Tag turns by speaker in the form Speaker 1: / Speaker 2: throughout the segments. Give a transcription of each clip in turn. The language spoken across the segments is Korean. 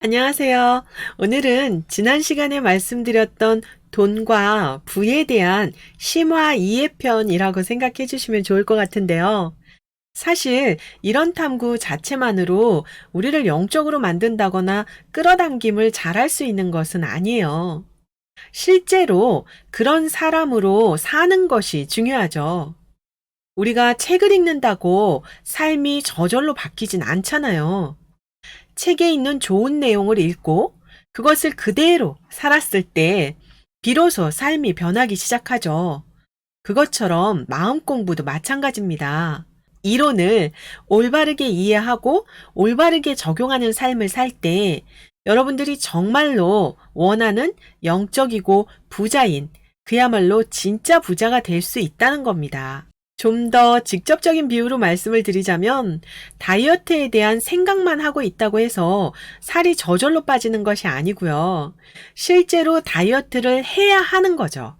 Speaker 1: 안녕하세요. 오늘은 지난 시간에 말씀드렸던 돈과 부에 대한 심화 이해편이라고 생각해 주시면 좋을 것 같은데요. 사실 이런 탐구 자체만으로 우리를 영적으로 만든다거나 끌어당김을 잘할 수 있는 것은 아니에요. 실제로 그런 사람으로 사는 것이 중요하죠. 우리가 책을 읽는다고 삶이 저절로 바뀌진 않잖아요. 책에 있는 좋은 내용을 읽고 그것을 그대로 살았을 때 비로소 삶이 변하기 시작하죠. 그것처럼 마음 공부도 마찬가지입니다. 이론을 올바르게 이해하고 올바르게 적용하는 삶을 살 때 여러분들이 정말로 원하는 영적이고 부자인 그야말로 진짜 부자가 될 수 있다는 겁니다. 좀 더 직접적인 비유로 말씀을 드리자면 다이어트에 대한 생각만 하고 있다고 해서 살이 저절로 빠지는 것이 아니고요. 실제로 다이어트를 해야 하는 거죠.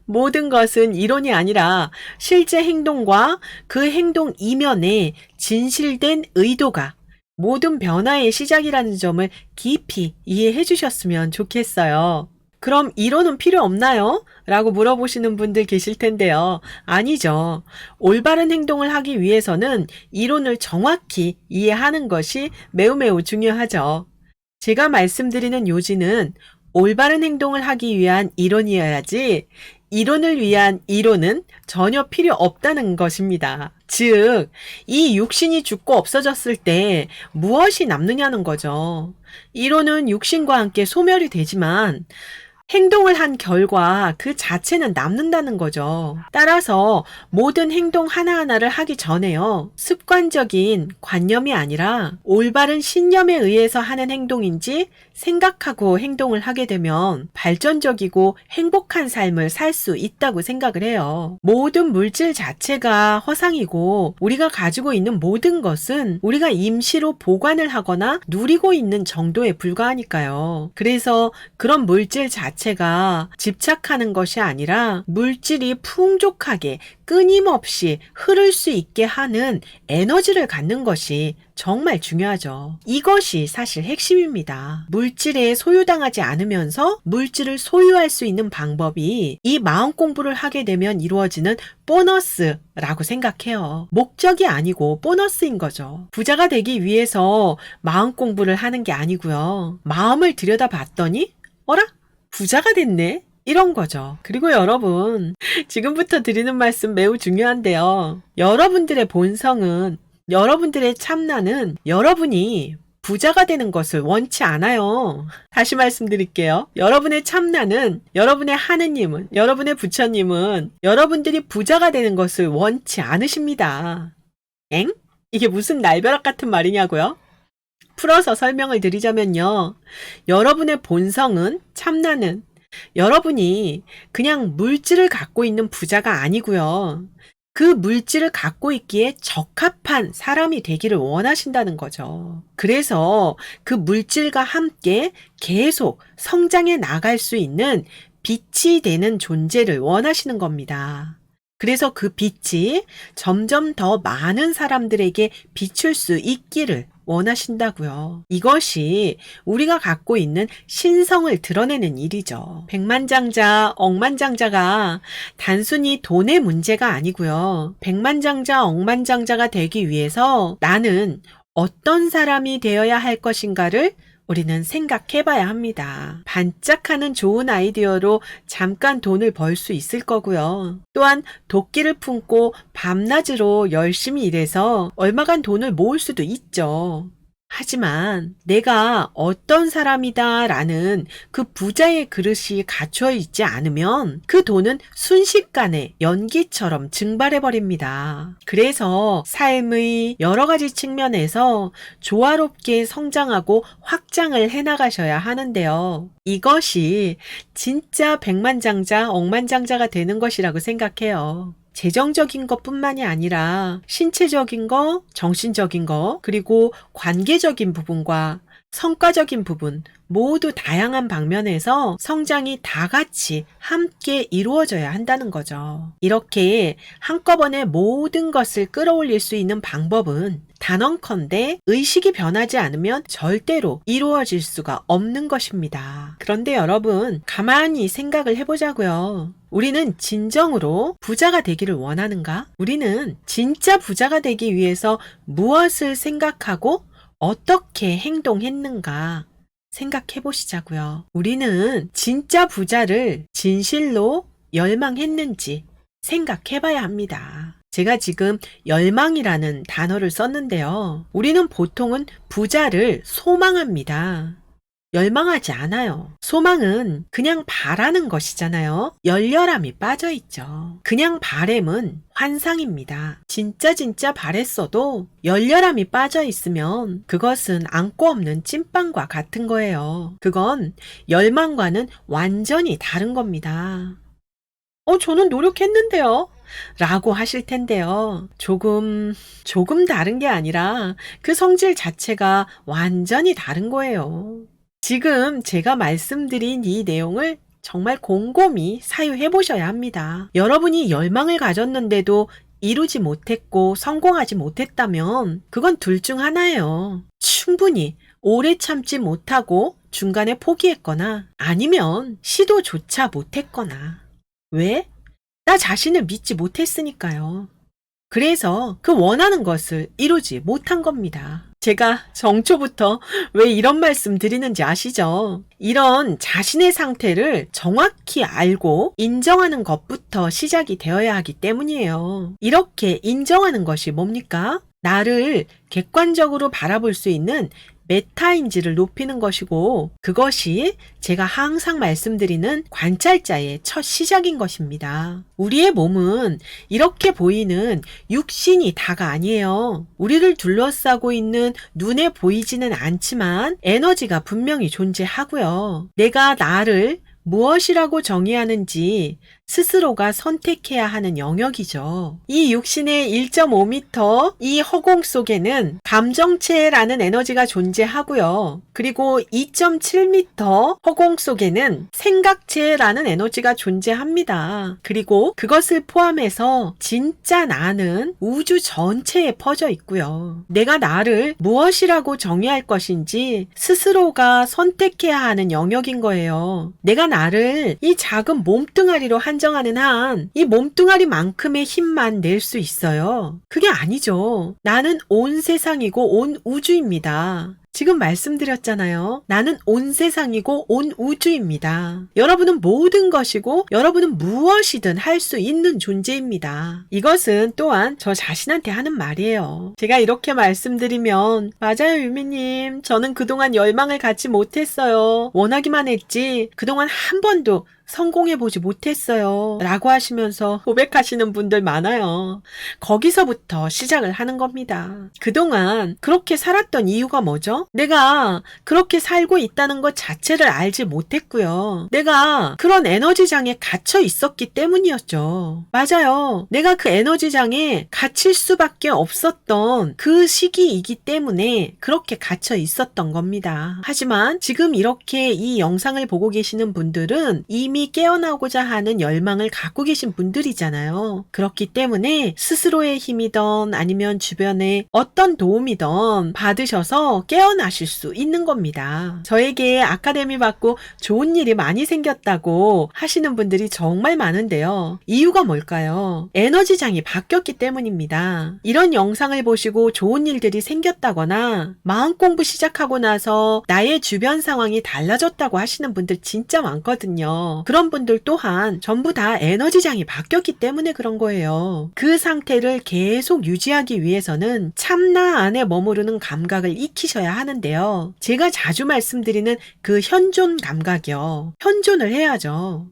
Speaker 1: 모든 것은 이론이 아니라 실제 행동과 그 행동 이면에 진실된 의도가 모든 변화의 시작이라는 점을 깊이 이해해 주셨으면 좋겠어요. 그럼 이론은 필요 없나요? 라고 물어보시는 분들 계실 텐데요. 아니죠. 올바른 행동을 하기 위해서는 이론을 정확히 이해하는 것이 매우 중요하죠. 제가 말씀드리는 요지는 올바른 행동을 하기 위한 이론이어야지 이론을 위한 이론은 전혀 필요 없다는 것입니다. 즉, 이 육신이 죽고 없어졌을 때 무엇이 남느냐는 거죠. 이론은 육신과 함께 소멸이 되지만 행동을 한 결과 그 자체는 남는다는 거죠. 따라서 모든 행동 하나하나를 하기 전에요. 습관적인 관념이 아니라 올바른 신념에 의해서 하는 행동인지 생각하고 행동을 하게 되면 발전적이고 행복한 삶을 살 수 있다고 생각을 해요. 모든 물질 자체가 허상이고 우리가 가지고 있는 모든 것은 우리가 임시로 보관을 하거나 누리고 있는 정도에 불과하니까요. 그래서 그런 물질 자체가 집착하는 것이 아니라 물질이 풍족하게 끊임없이 흐를 수 있게 하는 에너지를 갖는 것이 정말 중요하죠. 이것이 사실 핵심입니다. 물질에 소유당하지 않으면서 물질을 소유할 수 있는 방법이 이 마음 공부를 하게 되면 이루어지는 보너스라고 생각해요. 목적이 아니고 보너스인 거죠. 부자가 되기 위해서 마음 공부를 하는 게 아니고요. 마음을 들여다봤더니 어라? 부자가 됐네? 이런 거죠. 그리고 여러분, 지금부터 드리는 말씀 매우 중요한데요. 여러분들의 본성은, 여러분들의 참나는 여러분이 부자가 되는 것을 원치 않아요. 다시 말씀드릴게요. 여러분의 참나는, 여러분의 하느님은, 여러분의 부처님은 여러분들이 부자가 되는 것을 원치 않으십니다. 엥? 이게 무슨 날벼락 같은 말이냐고요? 풀어서 설명을 드리자면요. 여러분의 본성은, 참나는 여러분이 그냥 물질을 갖고 있는 부자가 아니고요. 그 물질을 갖고 있기에 적합한 사람이 되기를 원하신다는 거죠. 그래서 그 물질과 함께 계속 성장해 나갈 수 있는 빛이 되는 존재를 원하시는 겁니다. 그래서 그 빛이 점점 더 많은 사람들에게 비출 수 있기를 원하신다고요. 이것이 우리가 갖고 있는 신성을 드러내는 일이죠. 백만장자, 억만장자가 단순히 돈의 문제가 아니고요. 백만장자, 억만장자가 되기 위해서 나는 어떤 사람이 되어야 할 것인가를 우리는 생각해 봐야 합니다. 반짝하는 좋은 아이디어로 잠깐 돈을 벌 수 있을 거고요. 또한 도끼를 품고 밤낮으로 열심히 일해서 얼마간 돈을 모을 수도 있죠. 하지만 내가 어떤 사람이다 라는 그 부자의 그릇이 갖춰 있지 않으면 그 돈은 순식간에 연기처럼 증발해 버립니다. 그래서 삶의 여러 가지 측면에서 조화롭게 성장하고 확장을 해나가셔야 하는데요. 이것이 진짜 백만장자, 억만장자가 되는 것이라고 생각해요. 재정적인 것뿐만이 아니라 신체적인 거, 정신적인 거, 그리고 관계적인 부분과 성과적인 부분, 모두 다양한 방면에서 성장이 다 같이 함께 이루어져야 한다는 거죠. 이렇게 한꺼번에 모든 것을 끌어올릴 수 있는 방법은 단언컨대 의식이 변하지 않으면 절대로 이루어질 수가 없는 것입니다. 그런데 여러분, 가만히 생각을 해보자고요. 우리는 진정으로 부자가 되기를 원하는가? 우리는 진짜 부자가 되기 위해서 무엇을 생각하고 어떻게 행동했는가 생각해 보시자고요. 우리는 진짜 부자를 진실로 열망했는지 생각해 봐야 합니다. 제가 지금 열망이라는 단어를 썼는데요. 우리는 보통은 부자를 소망합니다. 열망하지 않아요. 소망은 그냥 바라는 것이잖아요. 열렬함이 빠져 있죠. 그냥 바램은 환상입니다. 진짜 바랬어도 열렬함이 빠져 있으면 그것은 안고 없는 찐빵과 같은 거예요. 그건 열망과는 완전히 다른 겁니다. 저는 노력했는데요. 라고 하실 텐데요. 조금 다른 게 아니라 그 성질 자체가 완전히 다른 거예요. 지금 제가 말씀드린 이 내용을 정말 곰곰이 사유해 보셔야 합니다. 여러분이 열망을 가졌는데도 이루지 못했고 성공하지 못했다면 그건 둘 중 하나예요. 충분히 오래 참지 못하고 중간에 포기했거나 아니면 시도조차 못했거나. 왜? 나 자신을 믿지 못했으니까요. 그래서 그 원하는 것을 이루지 못한 겁니다. 제가 정초부터 왜 이런 말씀 드리는지 아시죠? 이런 자신의 상태를 정확히 알고 인정하는 것부터 시작이 되어야 하기 때문이에요. 이렇게 인정하는 것이 뭡니까? 나를 객관적으로 바라볼 수 있는 메타인지를 높이는 것이고 그것이 제가 항상 말씀드리는 관찰자의 첫 시작인 것입니다. 우리의 몸은 이렇게 보이는 육신이 다가 아니에요. 우리를 둘러싸고 있는 눈에 보이지는 않지만 에너지가 분명히 존재하고요. 내가 나를 무엇이라고 정의하는지 스스로가 선택해야 하는 영역이죠. 이 육신의 1.5m 이 허공 속에는 감정체라는 에너지가 존재하고요. 그리고 2.7m 허공 속에는 생각체라는 에너지가 존재합니다. 그리고 그것을 포함해서 진짜 나는 우주 전체에 퍼져 있고요. 내가 나를 무엇이라고 정의할 것인지 스스로가 선택해야 하는 영역인 거예요. 내가 나를 이 작은 몸뚱아리로 한정하는 한 이 몸뚱아리만큼의 힘만 낼 수 있어요. 그게 아니죠. 나는 온 세상이고 온 우주입니다. 지금 말씀드렸잖아요. 나는 온 세상이고 온 우주입니다. 여러분은 모든 것이고 여러분은 무엇이든 할 수 있는 존재입니다. 이것은 또한 저 자신한테 하는 말이에요. 제가 이렇게 말씀드리면 맞아요 유미님. 저는 그동안 열망을 갖지 못했어요. 원하기만 했지 그동안 한 번도 성공해보지 못했어요. 라고 하시면서 고백하시는 분들 많아요. 거기서부터 시작을 하는 겁니다. 그동안 그렇게 살았던 이유가 뭐죠? 내가 그렇게 살고 있다는 것 자체를 알지 못했고요. 내가 그런 에너지장에 갇혀 있었기 때문이었죠. 맞아요. 내가 그 에너지장에 갇힐 수밖에 없었던 그 시기이기 때문에 그렇게 갇혀 있었던 겁니다. 하지만 지금 이렇게 이 영상을 보고 계시는 분들은 이미 깨어나고자 하는 열망을 갖고 계신 분들이잖아요. 그렇기 때문에 스스로의 힘이든 아니면 주변에 어떤 도움이든 받으셔서 깨어나실 수 있는 겁니다. 저에게 아카데미 받고 좋은 일이 많이 생겼다고 하시는 분들이 정말 많은데요. 이유가 뭘까요? 에너지장이 바뀌었기 때문입니다. 이런 영상을 보시고 좋은 일들이 생겼다거나 마음 공부 시작하고 나서 나의 주변 상황이 달라졌다고 하시는 분들 진짜 많거든요. 그런 분들 또한 전부 다 에너지장이 바뀌었기 때문에 그런 거예요. 그 상태를 계속 유지하기 위해서는 참나 안에 머무르는 감각을 익히셔야 하는데요. 제가 자주 말씀드리는 그 현존 감각이요. 현존을 해야죠.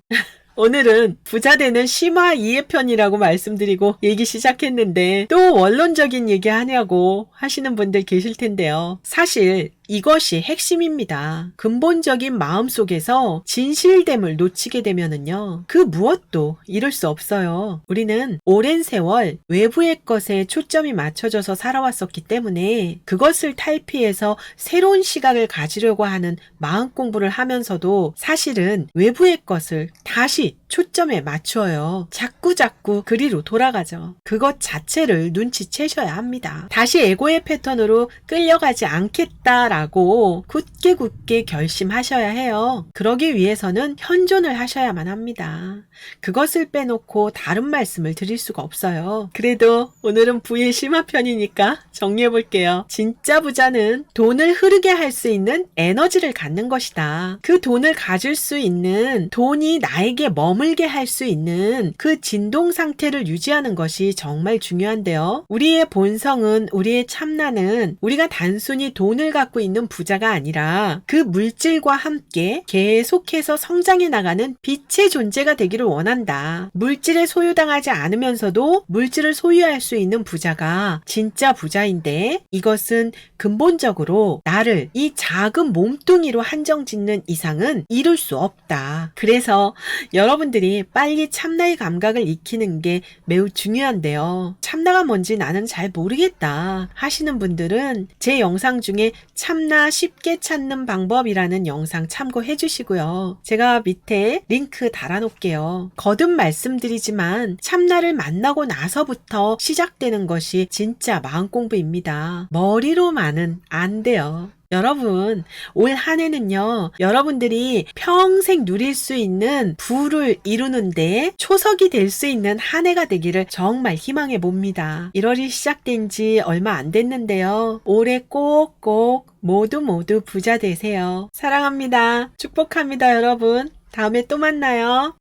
Speaker 1: 오늘은 부자 되는 심화 이해편이라고 말씀드리고 얘기 시작했는데 또 원론적인 얘기 하냐고 하시는 분들 계실 텐데요. 사실 이것이 핵심입니다. 근본적인 마음속에서 진실됨을 놓치게 되면은요, 그 무엇도 이룰 수 없어요. 우리는 오랜 세월 외부의 것에 초점이 맞춰져서 살아왔었기 때문에 그것을 탈피해서 새로운 시각을 가지려고 하는 마음 공부를 하면서도 사실은 외부의 것을 다시 초점에 맞춰요. 자꾸 그리로 돌아가죠. 그것 자체를 눈치채셔야 합니다. 다시 에고의 패턴으로 끌려가지 않겠다라고 굳게 결심하셔야 해요. 그러기 위해서는 현존을 하셔야만 합니다. 그것을 빼놓고 다른 말씀을 드릴 수가 없어요. 그래도 오늘은 부의 심화편이니까 정리해 볼게요. 진짜 부자는 돈을 흐르게 할 수 있는 에너지를 갖는 것이다. 그 돈을 가질 수 있는, 돈이 나에게 머물게 할 수 있는 그 진동 상태를 유지하는 것이 정말 중요한데요. 우리의 본성은, 우리의 참나는 우리가 단순히 돈을 갖고 있는 부자가 아니라 그 물질과 함께 계속해서 성장해 나가는 빛의 존재가 되기를 원한다. 물질에 소유당하지 않으면서도 물질을 소유할 수 있는 부자가 진짜 부자인데, 이것은 근본적으로 나를 이 작은 몸뚱이로 한정짓는 이상은 이룰 수 없다. 그래서 여러분들이 빨리 참나의 감각을 익히는 게 매우 중요한데요. 참나가 뭔지 나는 잘 모르겠다 하시는 분들은 제 영상 중에 참나 쉽게 찾는 방법이라는 영상 참고해 주시고요. 제가 밑에 링크 달아놓을게요. 거듭 말씀드리지만 참나를 만나고 나서부터 시작되는 것이 진짜 마음 공부입니다. 머리로만은 안 돼요. 여러분, 올 한 해는요, 여러분들이 평생 누릴 수 있는 부를 이루는데 초석이 될 수 있는 한 해가 되기를 정말 희망해 봅니다. 1월이 시작된 지 얼마 안 됐는데요. 올해 꼭꼭 모두 부자 되세요. 사랑합니다. 축복합니다, 여러분. 다음에 또 만나요.